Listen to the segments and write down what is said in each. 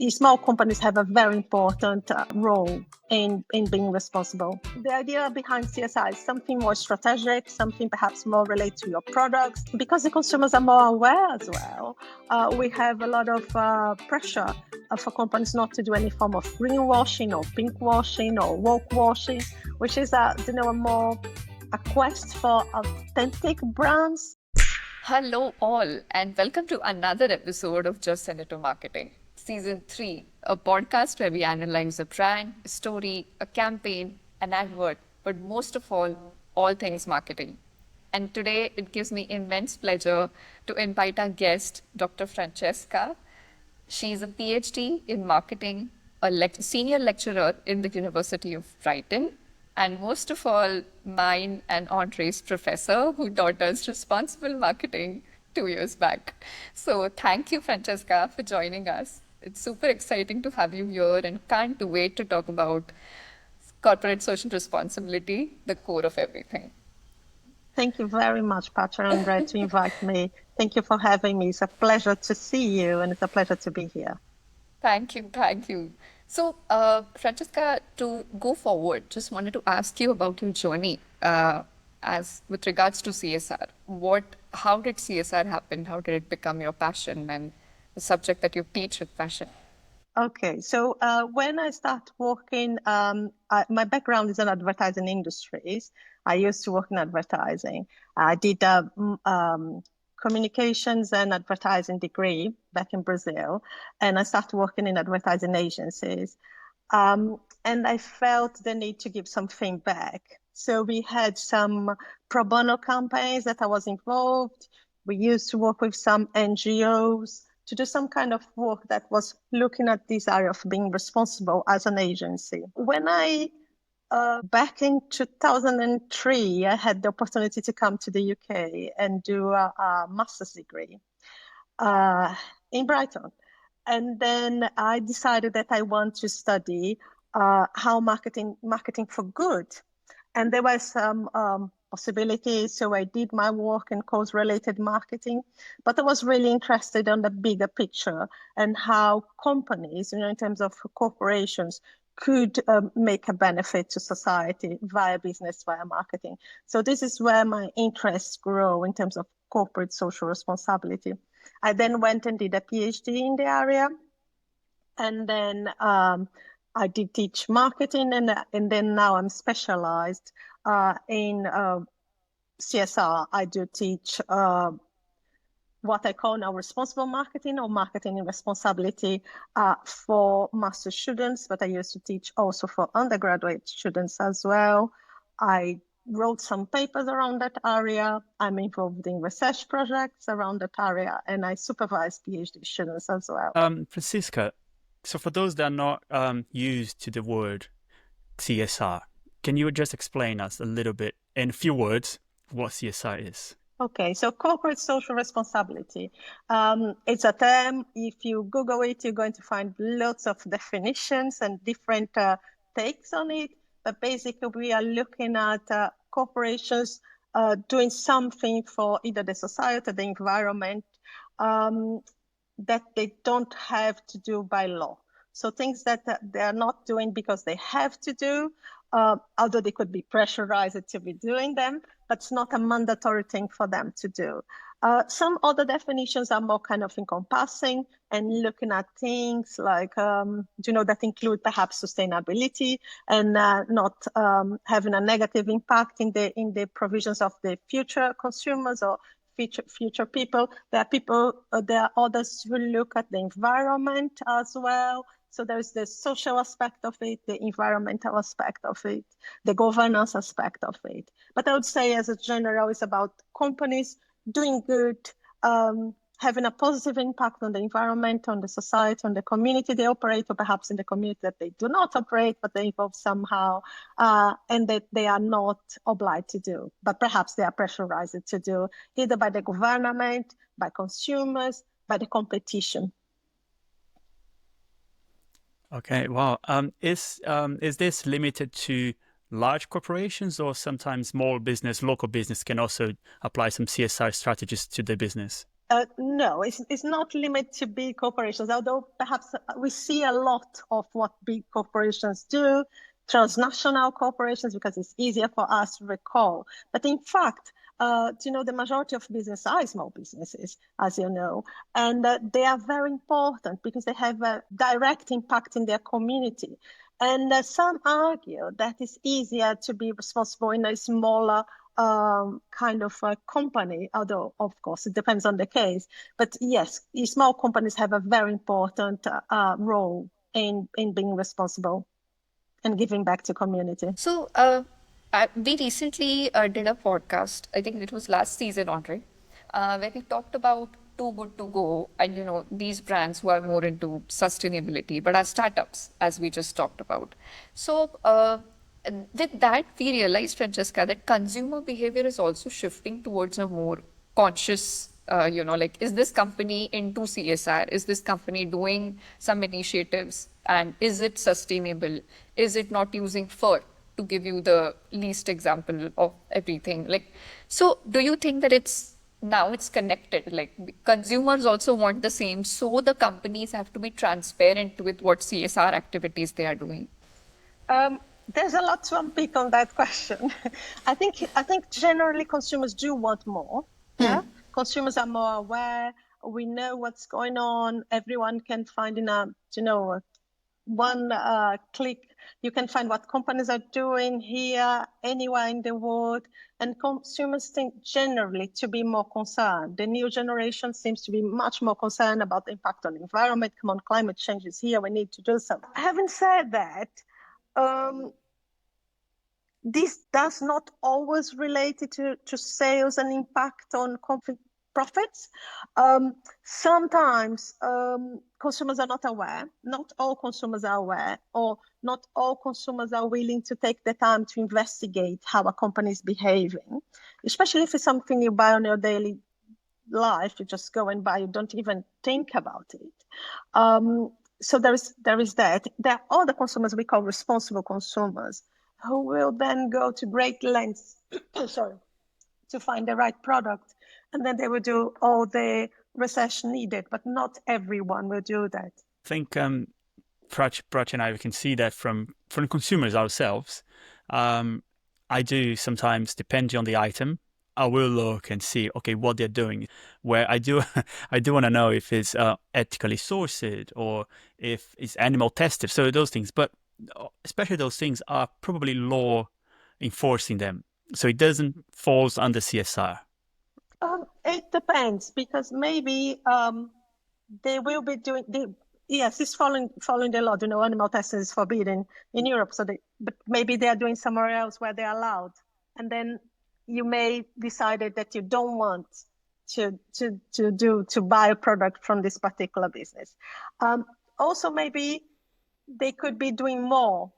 Small companies have a very important role in being responsible. The idea behind CSR is something more strategic, something perhaps more related to your products, because the consumers are more aware as well. We have a lot of pressure for companies not to do any form of greenwashing or pinkwashing or woke washing, which is a quest for authentic brands. Hello, all, and welcome to another episode of Just Senator Marketing, Season 3, a podcast where we analyze a brand, a story, a campaign, an advert, but most of all things marketing. And today, it gives me immense pleasure to invite our guest, Dr. Francesca. She's a PhD in marketing, a senior lecturer in the University of Brighton, and most of all, mine and Andre's professor who taught us responsible marketing 2 years back. So thank you, Francesca, for joining us. It's super exciting to have you here and can't wait to talk about corporate social responsibility, the core of everything. Thank you very much, Prachi and Andre, to invite me. Thank you for having me. It's a pleasure to see you and it's a pleasure to be here. Thank you. So, Francesca, to go forward, just wanted to ask you about your journey as with regards to CSR. How did CSR happen? How did it become your passion and the subject that you teach with passion? Okay, so when I start working, my background is in advertising industries. I used to work in advertising. I did communications and advertising degree back in Brazil, and I started working in advertising agencies. And I felt the need to give something back. So we had some pro bono campaigns that I was involved. We used to work with some NGOs to do some kind of work that was looking at this area of being responsible as an agency. When back in 2003, I had the opportunity to come to the UK and do a master's degree in Brighton. And then I decided that I want to study how marketing for good. And there were some possibilities. So I did my work in cause-related marketing, but I was really interested in the bigger picture and how companies, in terms of corporations, could make a benefit to society via business, via marketing. So this is where my interests grow in terms of corporate social responsibility. I then went and did a PhD in the area. And then I did teach marketing, and then now I'm specialized in CSR. I do teach what I call now responsible marketing or marketing and responsibility for master students, but I used to teach also for undergraduate students as well. I wrote some papers around that area. I'm involved in research projects around that area, and I supervise PhD students as well. Francisca, so for those that are not used to the word CSR, can you just explain us a little bit in a few words what CSR is? Okay, so corporate social responsibility. It's a term. If you Google it, you're going to find lots of definitions and different takes on it. But basically, we are looking at corporations doing something for either the society or the environment that they don't have to do by law. So things that they are not doing because they have to do, although they could be pressurized to be doing them, but it's not a mandatory thing for them to do. Some other definitions are more kind of encompassing and looking at things like, that include perhaps sustainability and not having a negative impact in the provisions of the future consumers or future people. There are others who look at the environment as well. So there's the social aspect of it, the environmental aspect of it, the governance aspect of it. But I would say as a general, it's about companies doing good, having a positive impact on the environment, on the society, on the community they operate, or perhaps in the community that they do not operate, but they involve somehow, and that they are not obliged to do, but perhaps they are pressurized to do, either by the government, by consumers, by the competition. Okay, wow. Is this limited to large corporations, or sometimes small business, local business can also apply some CSR strategies to their business? No, it's not limited to big corporations, although perhaps we see a lot of what big corporations do, transnational corporations, because it's easier for us to recall. But in fact, the majority of business are small businesses, as you know, and they are very important because they have a direct impact in their community. And some argue that it's easier to be responsible in a smaller kind of a company, although of course it depends on the case. But yes, small companies have a very important role in being responsible and giving back to community. So, we recently did a podcast, I think it was last season, Andre, where we talked about Too Good To Go and, these brands who are more into sustainability, but are startups, as we just talked about. So, with that, we realized, Francesca, that consumer behavior is also shifting towards a more conscious, like, is this company into CSR? Is this company doing some initiatives? And is it sustainable? Is it not using fur, to give you the least example of everything? Like, so do you think that it's connected? Like, consumers also want the same, so the companies have to be transparent with what CSR activities they are doing? There's a lot to unpick on that question. I think generally consumers do want more. Yeah, consumers are more aware. We know what's going on. Everyone can find in one click. You can find what companies are doing here, anywhere in the world, and consumers think generally to be more concerned. The new generation seems to be much more concerned about the impact on the environment. Come on, climate change is here. We need to do something. Having said that, this does not always relate to sales and impact on profits. Sometimes consumers are not aware. Not all consumers are aware, or not all consumers are willing to take the time to investigate how a company is behaving, especially if it's something you buy on your daily life. You just go and buy, you don't even think about it. So there is that. There are other consumers we call responsible consumers, who will then go to great lengths to find the right product, and then they will do all the research needed, but not everyone will do that. I think Prachi and I, we can see that from consumers ourselves. I do sometimes, depending on the item, I will look and see, okay, what they're doing. Where I do want to know if it's ethically sourced or if it's animal tested. So those things, but especially those things are probably law enforcing them, so it doesn't fall under CSR. It depends, because maybe they will be doing yes, it's following the law. Animal testing is forbidden in Europe, but maybe they are doing somewhere else where they're allowed, and then you may decide that you don't want to buy a product from this particular business. Also, maybe they could be doing more.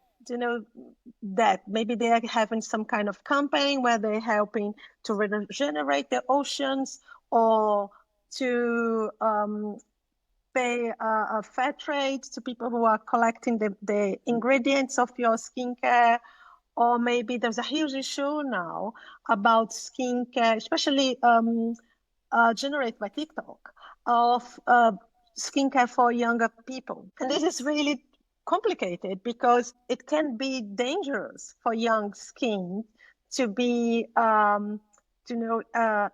That maybe they are having some kind of campaign where they're helping to regenerate the oceans, or to pay a fair trade to people who are collecting the ingredients of your skincare. Or maybe there's a huge issue now about skincare, especially generated by TikTok, of skincare for younger people. And this is really complicated because it can be dangerous for young skin to be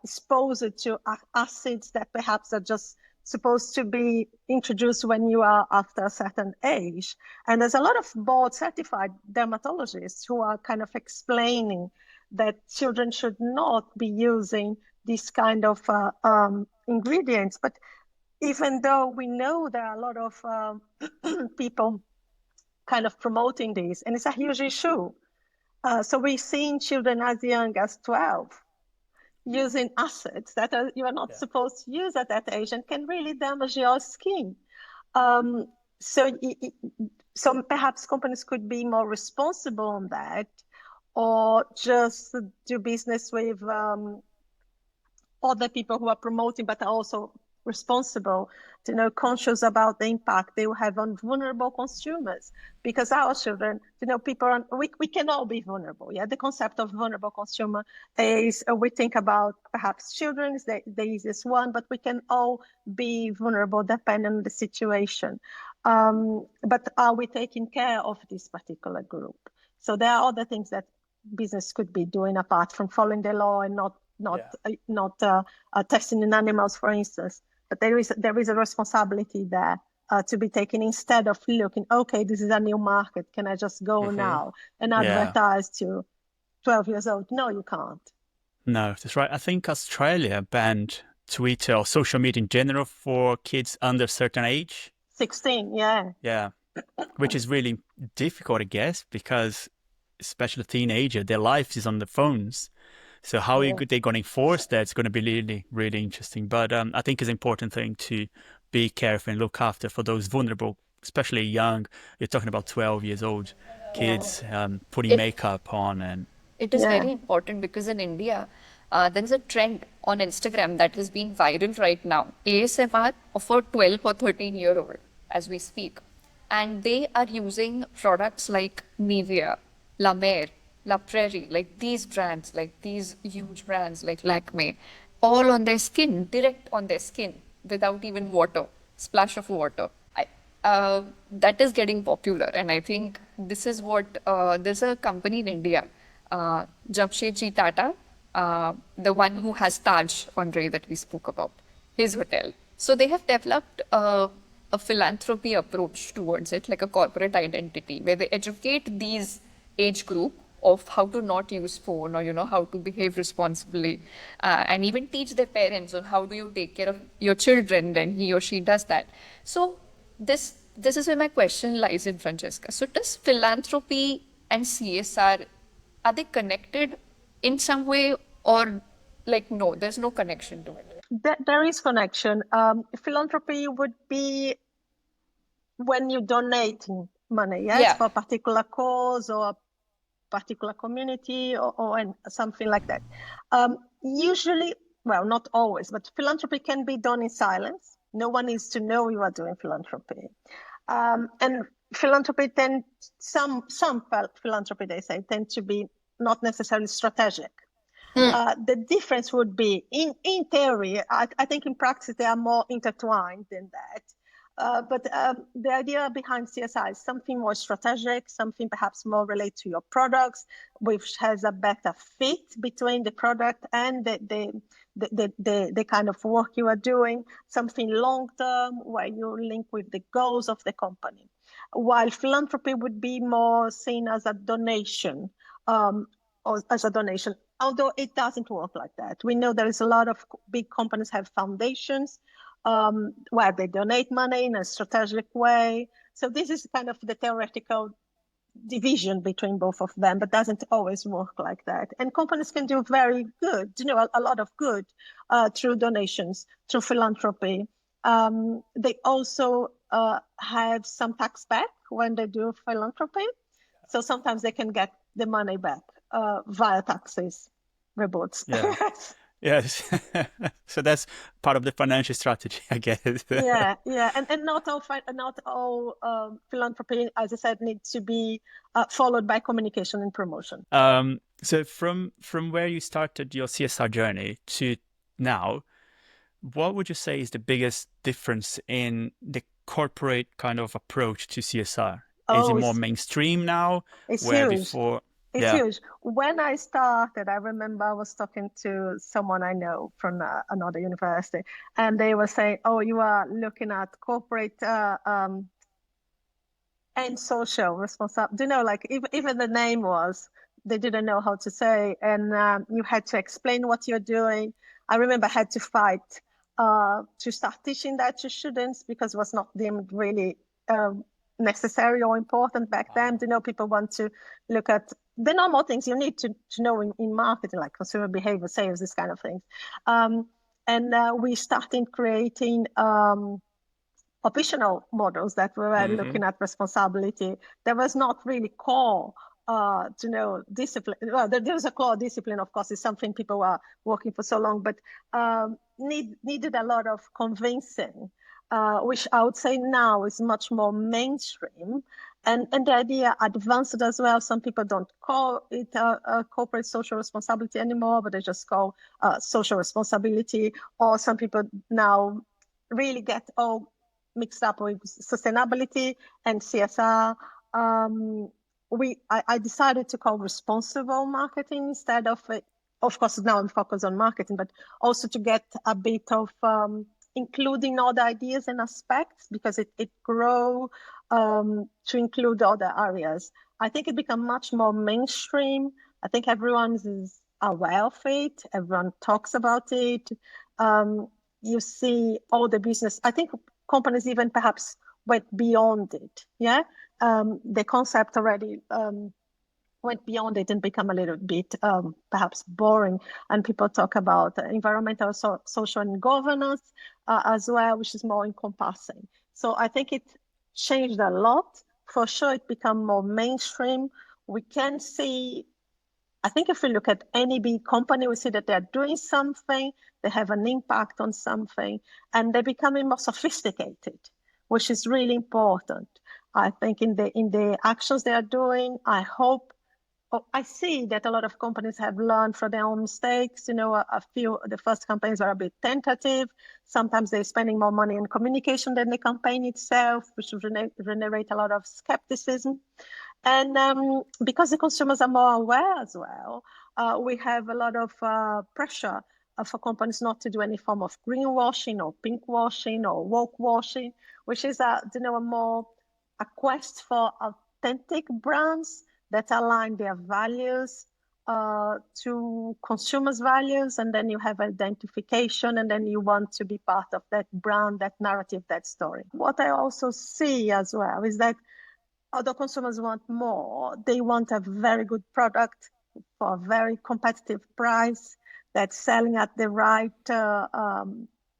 exposed to acids that perhaps are just supposed to be introduced when you are after a certain age. And there's a lot of board certified dermatologists who are kind of explaining that children should not be using this kind of ingredients. But even though we know there are a lot of people kind of promoting this, and it's a huge issue. So we're seeing children as young as 12 using acids that you are not supposed to use at that age, and can really damage your skin. So perhaps companies could be more responsible on that, or just do business with other people who are promoting but are also responsible, conscious about the impact they will have on vulnerable consumers. Because our children, we can all be vulnerable. Yeah, the concept of vulnerable consumer is we think about perhaps children is the easiest one, but we can all be vulnerable depending on the situation. But are we taking care of this particular group? So there are other things that business could be doing apart from following the law and not testing in animals, for instance. But there is a responsibility there to be taken instead of looking, okay, this is a new market. Can I just go now and advertise to 12 years old? No, you can't. No, that's right. I think Australia banned Twitter or social media in general for kids under a certain age. 16, yeah. Yeah, which is really difficult, I guess, because especially a teenager, their life is on the phones. So how are they going to enforce that? It's going to be really, really interesting. But I think it's an important thing to be careful and look after for those vulnerable, especially young. You're talking about 12 years old kids putting makeup on. And it is very important because in India, there is a trend on Instagram that is being viral right now. ASMR for 12 or 13-year-old as we speak. And they are using products like Nivea, La Mer, La Prairie, like these brands, like these huge brands like Lakme, all on their skin, direct on their skin, without even water, splash of water. That is getting popular. And I think this is what, there's a company in India, Jamshedji Tata, the one who has Taj Andre that we spoke about, his hotel. So they have developed a philanthropy approach towards it, like a corporate identity, where they educate these age group of how to not use phone or, how to behave responsibly, and even teach their parents on how do you take care of your children when he or she does that. So this is where my question lies in, Francesca. So does philanthropy and CSR, are they connected in some way, or like, no, there's no connection to it? There is connection. Philanthropy would be when you donate money, yes, for a particular cause or a particular community or something like that. Usually, well, not always, but philanthropy can be done in silence. No one needs to know you are doing philanthropy. And philanthropy some philanthropy, they say, tend to be not necessarily strategic. The difference would be, in theory, I think in practice they are more intertwined than that. But the idea behind CSR is something more strategic, something perhaps more related to your products, which has a better fit between the product and the kind of work you are doing, something long-term where you link with the goals of the company. While philanthropy would be more seen as a donation, although it doesn't work like that. We know there is a lot of big companies have foundations where they donate money in a strategic way. So this is kind of the theoretical division between both of them, but doesn't always work like that. And companies can do very good, a lot of good through donations, through philanthropy. They also have some tax back when they do philanthropy. So sometimes they can get the money back via taxes rebates. Yeah. Yes. So that's part of the financial strategy, I guess. Yeah. And not all philanthropy, as I said, needs to be followed by communication and promotion. So from where you started your CSR journey to now, what would you say is the biggest difference in the corporate kind of approach to CSR? Is it more mainstream now? It's where huge. Before? It's huge. When I started, I remember I was talking to someone I know from another university, and they were saying, "Oh, you are looking at corporate and social responsibility." Like even the name they didn't know how to say, and you had to explain what you're doing. I remember I had to fight to start teaching that to students because it was not deemed really necessary or important back then. People want to look at the normal things you need to know in marketing, like consumer behavior, sales, this kind of things. And we started creating optional models that were looking at responsibility. There was not really core discipline. Well, there was a core discipline, of course, is something people were working for so long, but needed a lot of convincing, which I would say now is much more mainstream. And the idea advanced as well. Some people don't call it corporate social responsibility anymore, but they just call social responsibility. Or some people now really get all mixed up with sustainability and CSR. I decided to call responsible marketing instead of course, now I'm focused on marketing, but also to get a bit of including all the ideas and aspects, because it grow to include other areas. I think it become much more mainstream. I think everyone is aware of it. Everyone talks about it. You see all the business. I think companies even perhaps went beyond it. Yeah, the concept already went beyond it and become a little bit perhaps boring. And people talk about environmental, social, and governance as well, which is more encompassing. So I think it changed a lot. For sure, it become more mainstream. We can see, I think if we look at any big company, we see that they're doing something, they have an impact on something, and they're becoming more sophisticated, which is really important. I think in the actions they are doing, I see that a lot of companies have learned from their own mistakes. A few, the first campaigns are a bit tentative. Sometimes they're spending more money on communication than the campaign itself, which generate a lot of skepticism. And because the consumers are more aware as well, we have a lot of pressure for companies not to do any form of greenwashing or pinkwashing or woke washing, which is a quest for authentic brands that align their values to consumers' values, and then you have identification, and then you want to be part of that brand, that narrative, that story. What I also see as well is that although consumers want more, they want a very good product for a very competitive price that's selling at the right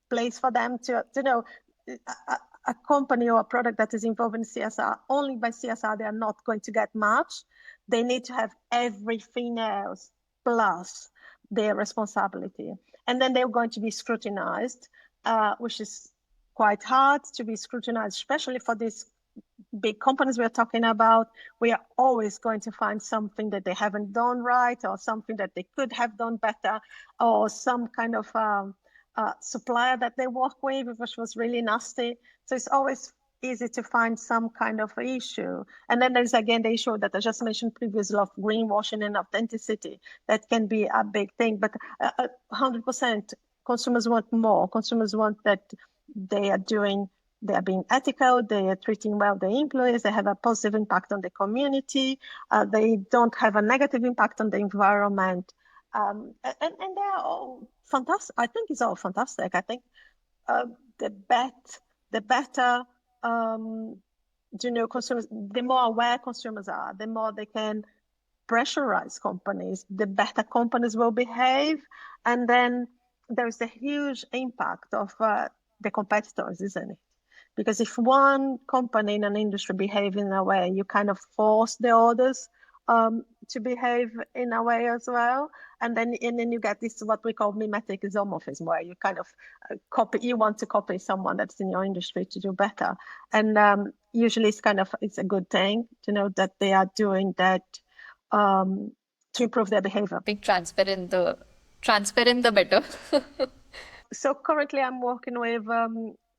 place for them to a company or a product that is involved in CSR, only by CSR, they are not going to get much. They need to have everything else plus their responsibility. And then they're going to be scrutinized, which is quite hard to be scrutinized, especially for these big companies we're talking about. We are always going to find something that they haven't done right, or something that they could have done better, or some kind of supplier that they work with, which was really nasty. So it's always easy to find some kind of issue. And then there's again the issue that I just mentioned previously of greenwashing and authenticity. That can be a big thing, but 100% consumers want more. Consumers want that they are being ethical, they are treating well their employees, they have a positive impact on the community, they don't have a negative impact on the environment. And they are all fantastic. I think it's all fantastic. I think the better consumers, the more aware consumers are, the more they can pressurize companies, the better companies will behave. And then there's a huge impact of the competitors, isn't it? Because if one company in an industry behaves in a way, you kind of force the others to behave in a way as well. And then you get this, what we call mimetic isomorphism, where you kind of you want to copy someone that's in your industry to do better. And usually it's a good thing to know that they are doing that to improve their behavior. Being transparent, the better. So currently I'm working with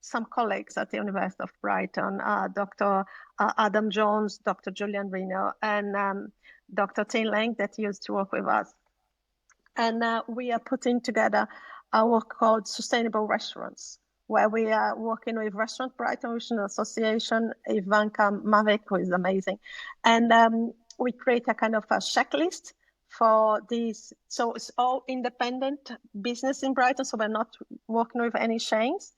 some colleagues at the University of Brighton, Dr. Adam Jones, Dr. Julian Reno, and Dr. Tin Lang that used to work with us. And we are putting together a work called Sustainable Restaurants, where we are working with Restaurant Brighton Regional Association, Ivanka Mavek, who is amazing. And we create a kind of a checklist for these. So it's all independent business in Brighton, so we're not working with any chains.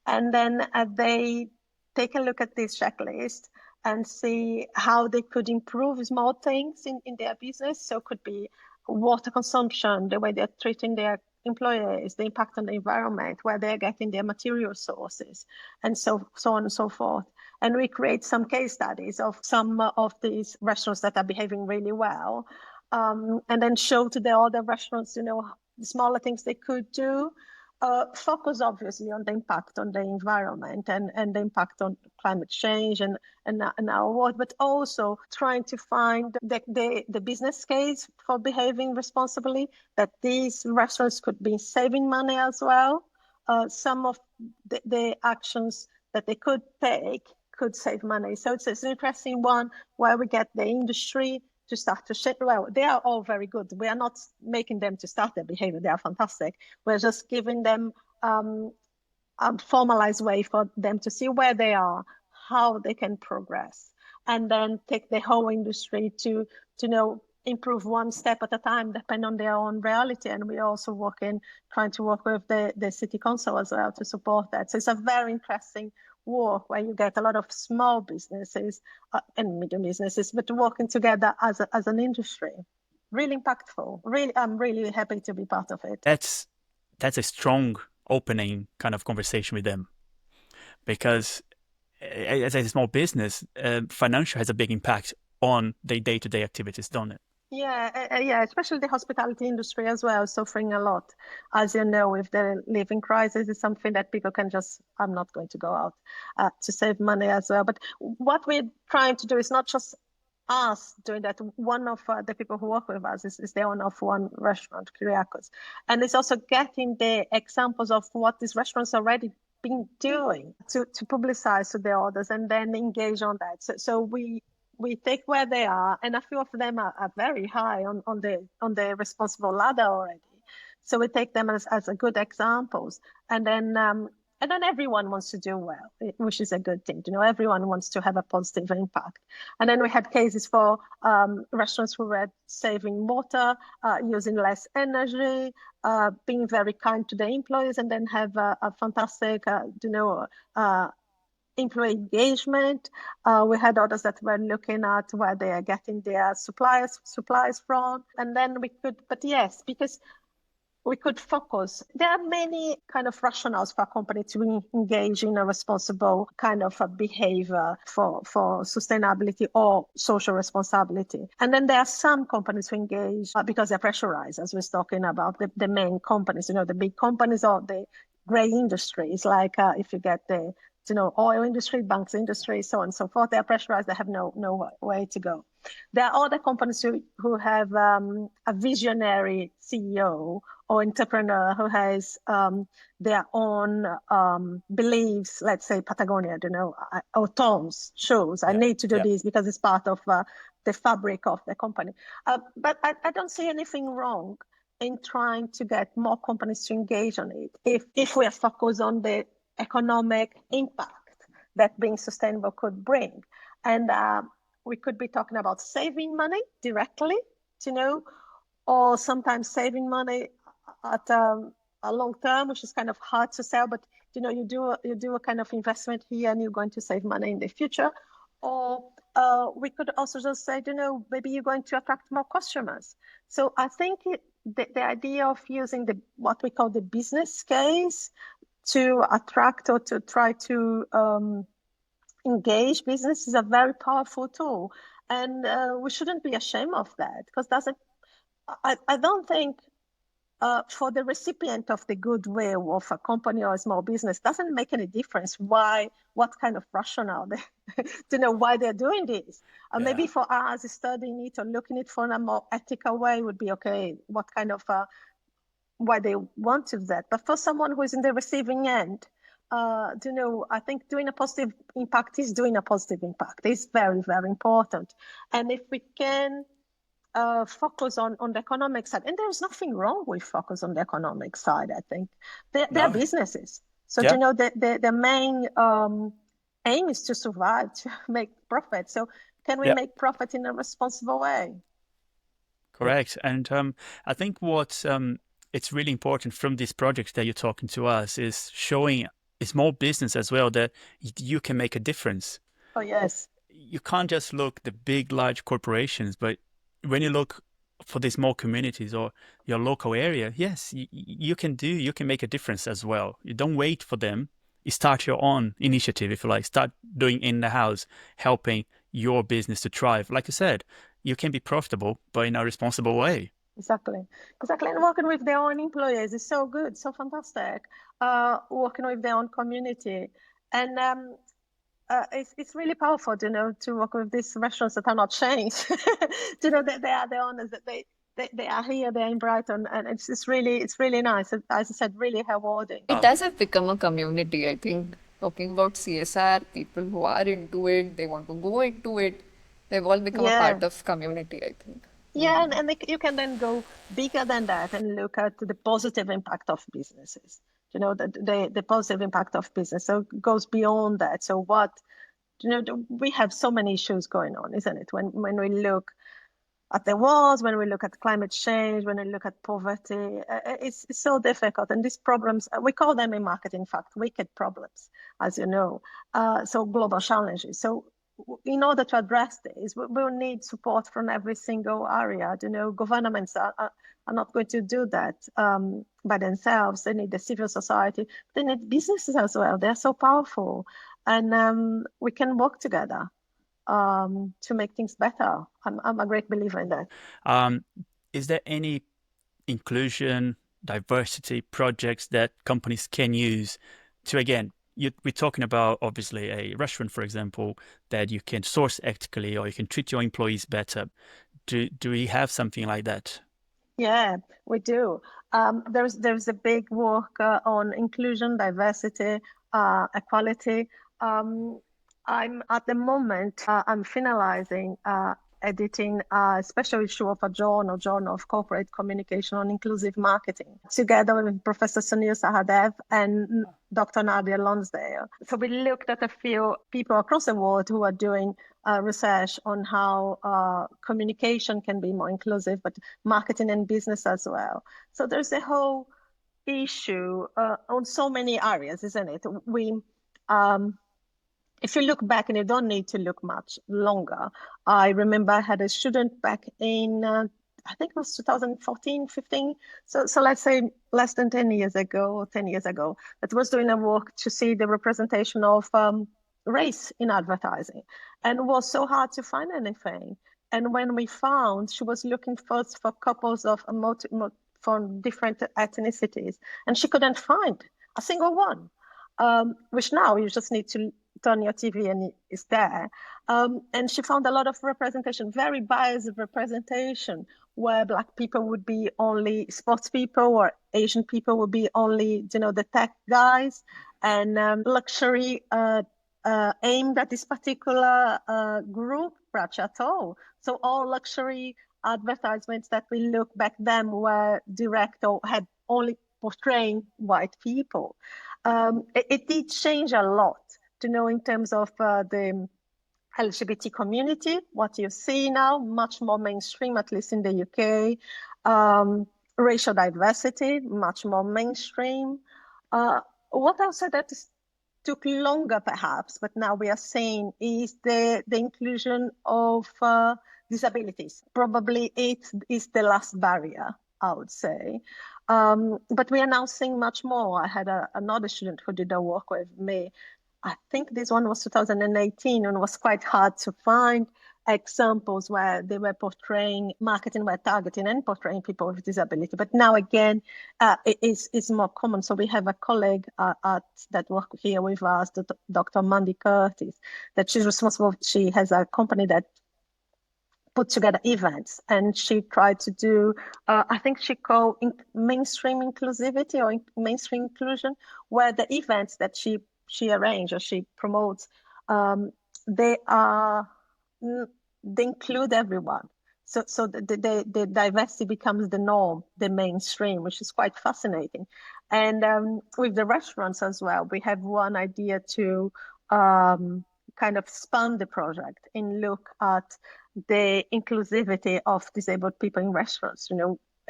And then they take a look at this checklist and see how they could improve small things in their business. So it could be water consumption, the way they're treating their employees, the impact on the environment, where they're getting their material sources, and so on and so forth. And we create some case studies of some of these restaurants that are behaving really well, and then show to the other restaurants, the smaller things they could do. focus obviously on the impact on the environment and the impact on climate change and our world, but also trying to find the business case for behaving responsibly, that these restaurants could be saving money as well. Some of the actions that they could take could save money. So it's an interesting one where we get the industry to start to shift. Well, they are all very good. We are not making them to start their behavior. They are fantastic. We're just giving them a formalized way for them to see where they are, how they can progress, and then take the whole industry to improve one step at a time, depending on their own reality. And we're also trying to work with the city council as well to support that. So it's a very interesting work where you get a lot of small businesses and medium businesses, but working together as an industry. Really impactful. Really, I'm really happy to be part of it. That's a strong opening kind of conversation with them, because as a small business, financial has a big impact on their day-to-day activities, don't it? Yeah, especially the hospitality industry as well, suffering a lot. As you know, with the living crisis, is something that people can just, I'm not going to go out to save money as well. But what we're trying to do is not just us doing that. One of the people who work with us is the owner of one restaurant, Kyriakos. And it's also getting the examples of what these restaurants already been doing to publicize to the others and then engage on that. So we take where they are, and a few of them are very high on the responsible ladder already. So we take them as a good examples, and then everyone wants to do well, which is a good thing. Everyone wants to have a positive impact. And then we had cases for restaurants who were saving water, using less energy, being very kind to the employees, and then have a fantastic, employee engagement. We had others that were looking at where they are getting their supplies from. And then because we could focus. There are many kind of rationales for a company to engage in a responsible kind of a behavior for sustainability or social responsibility. And then there are some companies who engage because they're pressurized, as we're talking about, the main companies, the big companies or the gray industries, like if you get the oil industry, banks industry, so on and so forth. They're pressurized. They have no way to go. There are other companies who have a visionary CEO or entrepreneur who has their own beliefs. Let's say Patagonia, or Tom's shows. I need to do this because it's part of the fabric of the company. But I don't see anything wrong in trying to get more companies to engage on it if we are focused on the economic impact that being sustainable could bring. And we could be talking about saving money directly, or sometimes saving money at a long term, which is kind of hard to sell, but you do a kind of investment here and you're going to save money in the future. Or we could also just say, maybe you're going to attract more customers. So I think the idea of using what we call the business case to attract or to try to engage business is a very powerful tool. And we shouldn't be ashamed of that, because I don't think for the recipient of the goodwill of a company or a small business, doesn't make any difference what kind of rationale why they're doing this. Maybe for us, studying it or looking at it for a more ethical way would be okay. What kind of why they want to do that. But for someone who is in the receiving end, I think doing a positive impact is doing a positive impact. It's very, very important. And if we can focus on the economic side, and there's nothing wrong with focus on the economic side, I think. They're businesses. So, the main aim is to survive, to make profit. So can we make profit in a responsible way? Correct. And I think what it's really important from these projects that you're talking to us is showing a small business as well that you can make a difference. Oh, yes. You can't just look the big, large corporations, but when you look for the small communities or your local area, yes, you can make a difference as well. You don't wait for them. You start your own initiative, if you like. Start doing in the house, helping your business to thrive. Like I said, you can be profitable, but in a responsible way. Exactly. Exactly. And working with their own employees is so good, so fantastic. Working with their own community. And it's really powerful, to work with these restaurants that are not chains. That they are the owners, that they are here, they're in Brighton, and it's really nice. As I said, really rewarding. It does have become a community, I think. Talking about CSR, people who are into it, they want to go into it, they've all become a Yeah. part of community, I think. Yeah, and you can then go bigger than that and look at the positive impact of businesses. The positive impact of business. So it goes beyond that. So we have so many issues going on, isn't it? When we look at the wars, when we look at climate change, when we look at poverty, it's so difficult. And these problems, we call them in marketing, in fact, wicked problems, as you know. So global challenges. So in order to address this, we'll need support from every single area. Governments are not going to do that by themselves. They need the civil society. They need businesses as well. They're so powerful. And we can work together to make things better. I'm a great believer in that. Is there any inclusion, diversity projects that companies can use to, again, we're talking about obviously a restaurant, for example, that you can source ethically or you can treat your employees better. Do we have something like that? Yeah, we do. There's a big work on inclusion, diversity, equality. Um, I'm at the moment I'm finalizing editing a special issue of a journal of corporate communication on inclusive marketing, together with Professor Sunil Sahadev and Dr. Nadia Lonsdale. So we looked at a few people across the world who are doing research on how communication can be more inclusive, but marketing and business as well. So there's a whole issue on so many areas, isn't it? If you look back, and you don't need to look much longer, I remember I had a student back in, I think it was 2014, 15. So let's say less than 10 years ago, or 10 years ago, that was doing a work to see the representation of race in advertising. And it was so hard to find anything. And when we found, she was looking first for couples of from different ethnicities, and she couldn't find a single one. Which now you just need to turn your TV and it's there. And she found a lot of representation, very biased representation, where Black people would be only sports people, or Asian people would be only, the tech guys, and luxury aimed at this particular group, Prachi, at all. So all luxury advertisements that we look back then were direct or had only portraying white people. It did change a lot, in terms of the LGBT community. What you see now, much more mainstream, at least in the UK. Racial diversity, much more mainstream. What else that took longer, perhaps, but now we are seeing is the inclusion of disabilities. Probably it is the last barrier, I would say. But we are now seeing much more. I had another student who did a work with me. I think this one was 2018, and it was quite hard to find examples where they were portraying, marketing were targeting and portraying people with disability. But now again, it's more common. So we have a colleague that work here with us, Dr. Mandy Curtis, that she's responsible. She has a company that put together events, and she tried to do, I think she called mainstream inclusivity or mainstream inclusion, where the events that she arranges or she promotes, they include everyone. So the diversity becomes the norm, the mainstream, which is quite fascinating. And with the restaurants as well, we have one idea to kind of span the project and look at the inclusivity of disabled people in restaurants.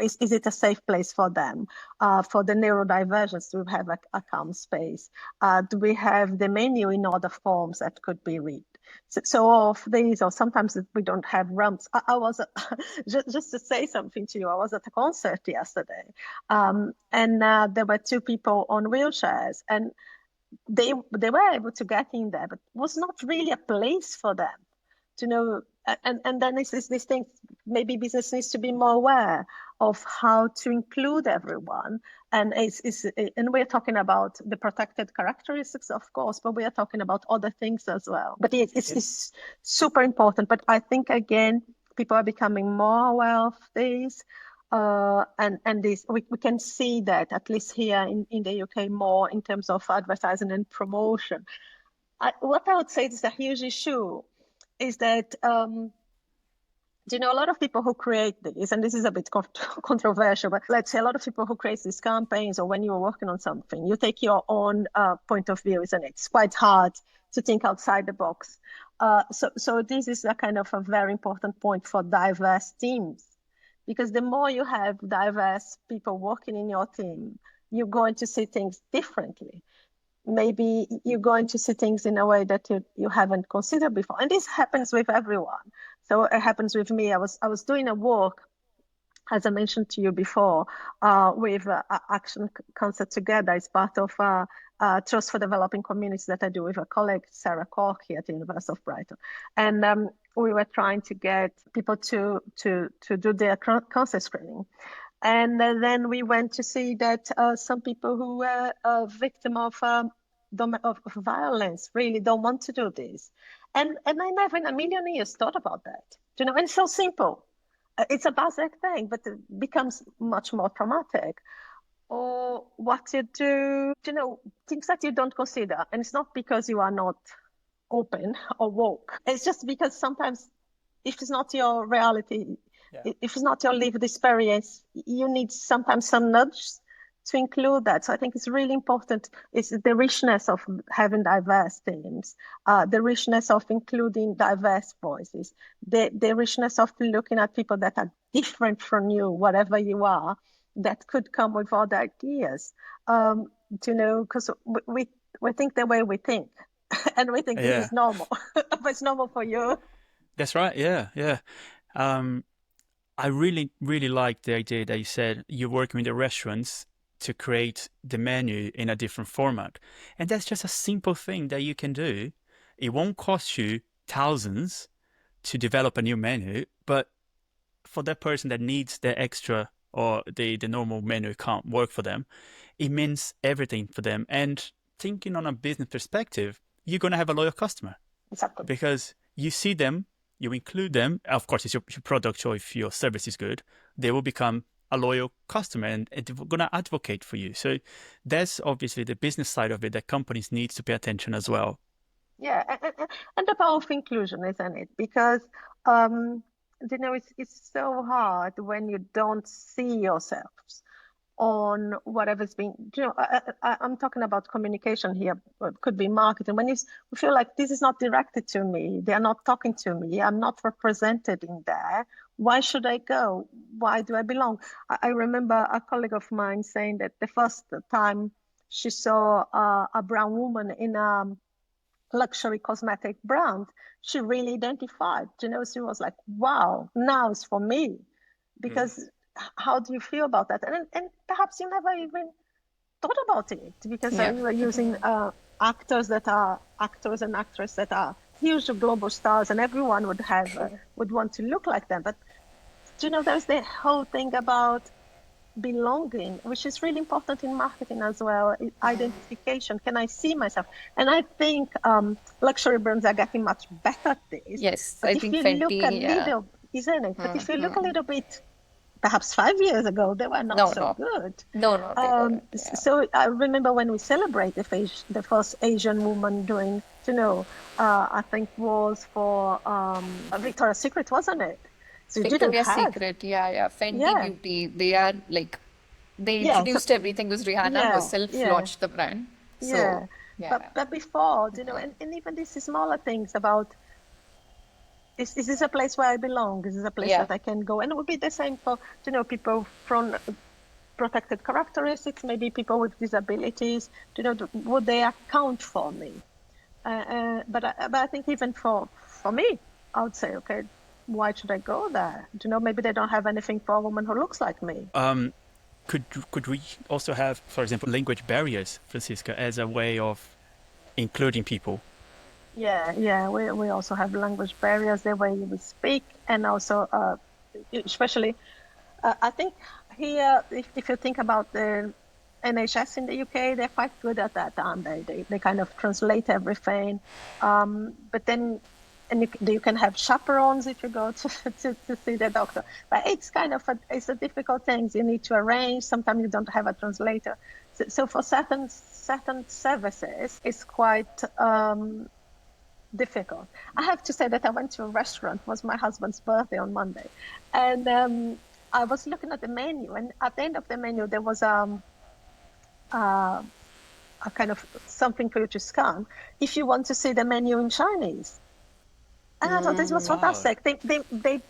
Is it a safe place for them? For the neurodivergence, do we have a calm space? Do we have the menu in other forms that could be read? So all of these, or sometimes we don't have ramps. I was, just to say something to you, I was at a concert yesterday, and there were two people on wheelchairs, and they were able to get in there, but it was not really a place for them and then it's this thing, maybe business needs to be more aware of how to include everyone. And and we're talking about the protected characteristics, of course, but we are talking about other things as well. But it's super important. But I think, again, people are becoming more aware of this. And this we can see that, at least here in the UK, more in terms of advertising and promotion. What I would say is a huge issue is that a lot of people who create these, and this is a bit controversial, but let's say a lot of people who create these campaigns, or when you're working on something, you take your own point of view, isn't it? It's quite hard to think outside the box. So this is a kind of a very important point for diverse teams, because the more you have diverse people working in your team, you're going to see things differently. Maybe you're going to see things in a way that you haven't considered before. And this happens with everyone. So it happens with me. I was doing a work, as I mentioned to you before, with Action Concert Together. It's part of Trust for Developing Communities that I do with a colleague, Sarah Cork, here at the University of Brighton. And we were trying to get people to do their concert screening. And then we went to see that some people who were a victim of violence really don't want to do this. And I never in a million years thought about that. And it's so simple. It's a basic thing, but it becomes much more traumatic. Or what you do, things that you don't consider. And it's not because you are not open or woke. It's just because sometimes if it's not your reality, if it's not your lived experience, you need sometimes some nudge to include that. So I think it's really important. It's the richness of having diverse teams, the richness of including diverse voices, the richness of looking at people that are different from you, whatever you are, that could come with other ideas. Because we think the way we think, and we think this is normal, but it's normal for you. That's right. Yeah. I really, really like the idea that you said you're working with the restaurants to create the menu in a different format. And that's just a simple thing that you can do. It won't cost you thousands to develop a new menu, but for that person that needs the extra or the normal menu can't work for them, it means everything for them. And thinking on a business perspective, you're going to have a loyal customer. Exactly. Because you see them, you include them. Of course, it's your product, or if your service is good, they will become a loyal customer and they're going to advocate for you. So that's obviously the business side of it that companies need to pay attention as well. Yeah, and the power of inclusion, isn't it? Because it's so hard when you don't see yourselves on whatever's being, I'm talking about communication here, it could be marketing. When you feel like this is not directed to me, they're not talking to me, I'm not represented in there, why should I go? Why do I belong? I remember a colleague of mine saying that the first time she saw a brown woman in a luxury cosmetic brand, she really identified, she was like, wow, now it's for me. Because how do you feel about that? And perhaps you never even thought about it, because you were using actors and actresses that are huge global stars, and everyone would want to look like them. But there's the whole thing about belonging, which is really important in marketing as well. Identification. Can I see myself? And I think luxury brands are getting much better at this. Yes, but I if think you Fenty, look a little, isn't it? But if you look a little bit, perhaps 5 years ago, they were not so good. No. So I remember when we celebrated the first Asian woman doing, I think was for Victoria's Secret, wasn't it? So Victoria's Secret, Fenty Beauty, they are like, they introduced everything, was Rihanna herself launched the brand. So, But before, and even these smaller things about, is this a place where I belong? Is this a place that I can go? And it would be the same for, people from protected characteristics, maybe people with disabilities, would they account for me? But I think even for me, I would say, okay, why should I go there? Maybe they don't have anything for a woman who looks like me. Could we also have, for example, language barriers, Francisca, as a way of including people? Yeah. We also have language barriers the way we speak, and also especially I think here, if you think about the NHS in the UK, they're quite good at that, aren't they? They kind of translate everything. But then, and you can have chaperones if you go to see the doctor. But it's kind of it's a difficult thing. You need to arrange. Sometimes you don't have a translator. So for certain services, it's quite difficult. I have to say that I went to a restaurant. It was my husband's birthday on Monday, and I was looking at the menu, and at the end of the menu there was a kind of something for you to scan if you want to see the menu in Chinese. And I thought this was fantastic. They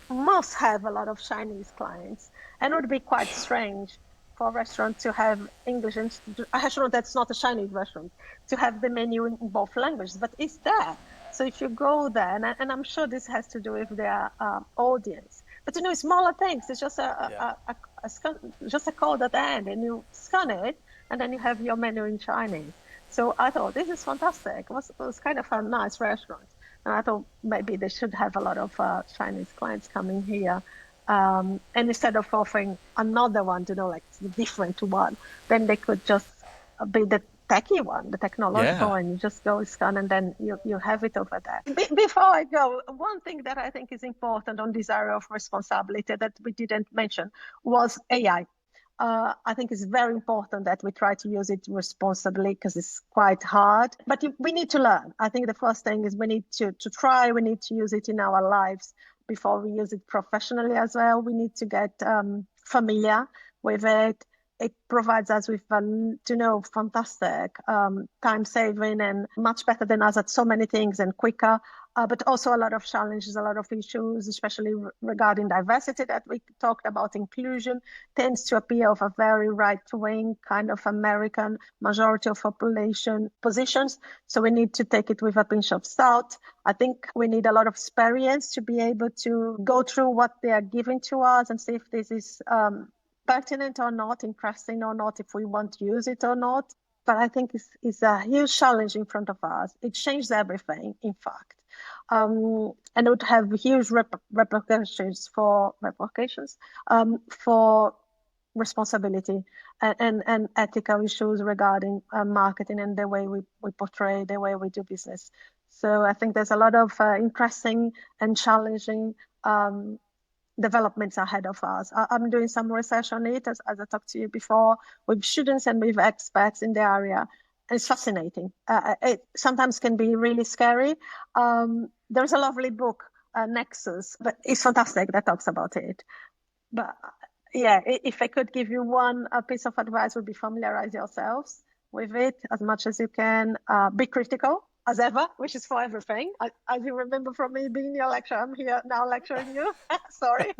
must have a lot of Chinese clients, and it would be quite strange for a restaurant to have English and actually that's not a Chinese restaurant to have the menu in both languages, but it's there. So if you go there, and I'm sure this has to do with their audience, but smaller things. It's just just a code at the end, and you scan it, and then you have your menu in Chinese. So I thought this is fantastic. It was kind of a nice restaurant, and I thought maybe they should have a lot of Chinese clients coming here. And instead of offering another one, like the different one, then they could just be the techie one, the technological one. You just go scan and then you have it over there. Before I go, one thing that I think is important on this area of responsibility that we didn't mention was AI. I think it's very important that we try to use it responsibly because it's quite hard, but we need to learn. I think the first thing is we need to try, we need to use it in our lives before we use it professionally as well. We need to get familiar with it. It provides us with, fantastic time saving and much better than us at so many things and quicker, but also a lot of challenges, a lot of issues, especially regarding diversity that we talked about. Inclusion tends to appear of a very right-wing kind of American majority of population positions. So we need to take it with a pinch of salt. I think we need a lot of experience to be able to go through what they are giving to us and see if this is pertinent or not, interesting or not, if we want to use it or not. But I think it's a huge challenge in front of us. It changes everything, in fact. And it would have huge repercussions for responsibility and ethical issues regarding marketing and the way we portray, the way we do business. So I think there's a lot of interesting and challenging developments ahead of us. I'm doing some research on it, as I talked to you before, with students and with experts in the area. It's fascinating. It sometimes can be really scary. There's a lovely book, Nexus, but it's fantastic that talks about it. But yeah, if I could give you one piece of advice, would be familiarize yourselves with it as much as you can. Be critical, as ever, which is for everything. As you remember from me being your lecturer, I'm here now lecturing you. Sorry.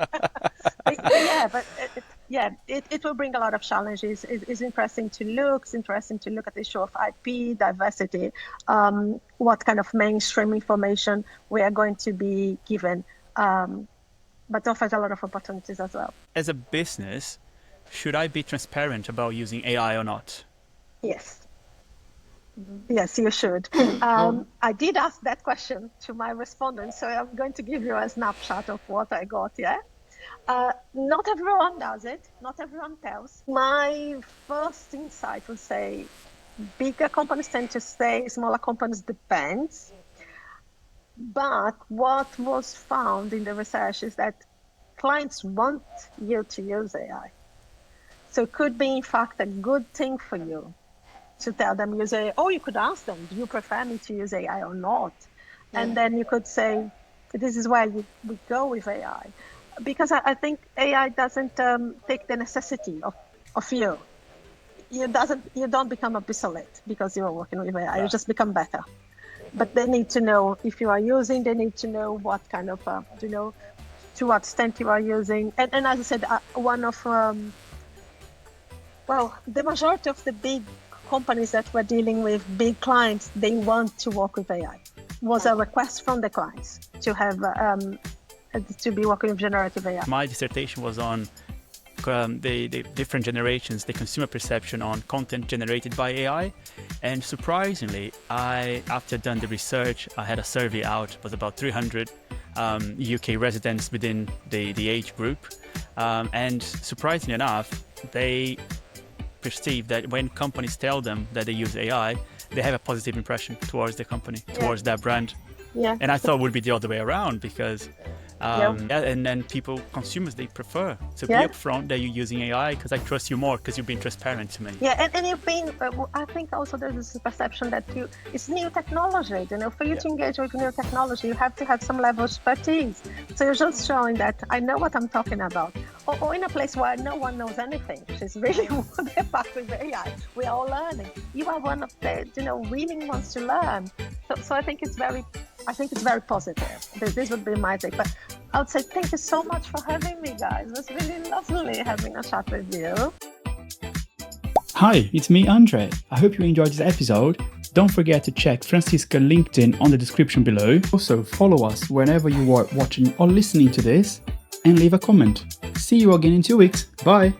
It will bring a lot of challenges. It's interesting to look. It's interesting to look at the issue of IP, diversity, what kind of mainstream information we are going to be given, but offers a lot of opportunities as well. As a business, should I be transparent about using AI or not? Yes. Yes, you should. I did ask that question to my respondents, so I'm going to give you a snapshot of what I got, yeah? Not everyone does it. Not everyone tells. My first insight would say bigger companies tend to say smaller companies depends. But what was found in the research is that clients want you to use AI. So it could be, in fact, a good thing for you to tell them use AI, or you could ask them, do you prefer me to use AI or not? And then you could say, this is where we go with AI. Because I think AI doesn't take the necessity of you. You don't become obsolete because you're working with AI. You just become better. But they need to know if you are using, they need to know what kind of, to what extent you are using. And as I said, one of, the majority of the big companies that we're dealing with, big clients, they want to work with AI. It was a request from the clients to have to be working with generative AI. My dissertation was on the different generations, the consumer perception on content generated by AI. And surprisingly, after done the research, I had a survey out. It was about 300 UK residents within the age group. And surprisingly enough, they perceive that when companies tell them that they use AI, they have a positive impression towards the company, towards their brand. Yeah. And I thought it would be the other way around, because and then consumers, they prefer to be upfront that you're using AI because I trust you more because you've been transparent to me. Yeah, and you've been, I think also there's this perception that it's new technology, for you to engage with new technology, you have to have some level of expertise. So you're just showing that I know what I'm talking about. Or in a place where no one knows anything, which is really what the fact with AI. We are all learning. You are one of the, willing ones to learn. So I think it's very positive. This would be my take. But I would say thank you so much for having me, guys. It was really lovely having a chat with you. Hi, it's me, Andre. I hope you enjoyed this episode. Don't forget to check Francisca LinkedIn on the description below. Also, follow us whenever you are watching or listening to this and leave a comment. See you again in 2 weeks. Bye.